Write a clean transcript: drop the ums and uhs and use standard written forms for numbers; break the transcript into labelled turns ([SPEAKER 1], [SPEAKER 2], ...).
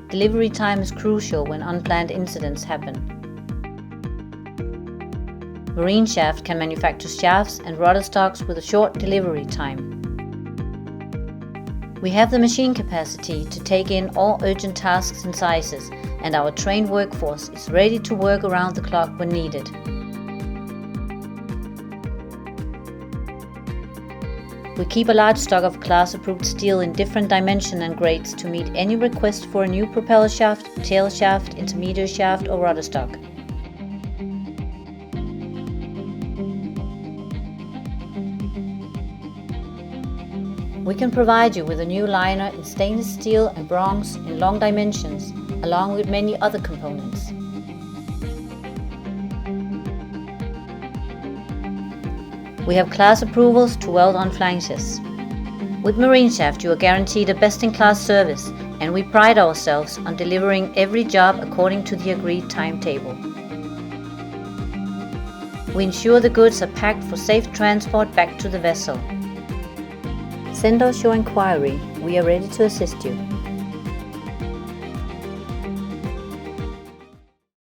[SPEAKER 1] Delivery time is crucial when unplanned incidents happen. MarineShaft can manufacture shafts and rudder stocks with a short delivery time. We have the machine capacity to take in all urgent tasks and sizes, and our trained workforce is ready to work around the clock when needed. We keep a large stock of class-approved steel in different dimensions and grades to meet any request for a new propeller shaft, tail shaft, intermediate shaft or rudder stock. We can provide you with a new liner in stainless steel and bronze in long dimensions, along with many other components. We have class approvals to weld on flanges. With MarineShaft you are guaranteed a best-in-class service, and we pride ourselves on delivering every job according to the agreed timetable. We ensure the goods are packed for safe transport back to the vessel. Send us your inquiry, we are ready to assist you.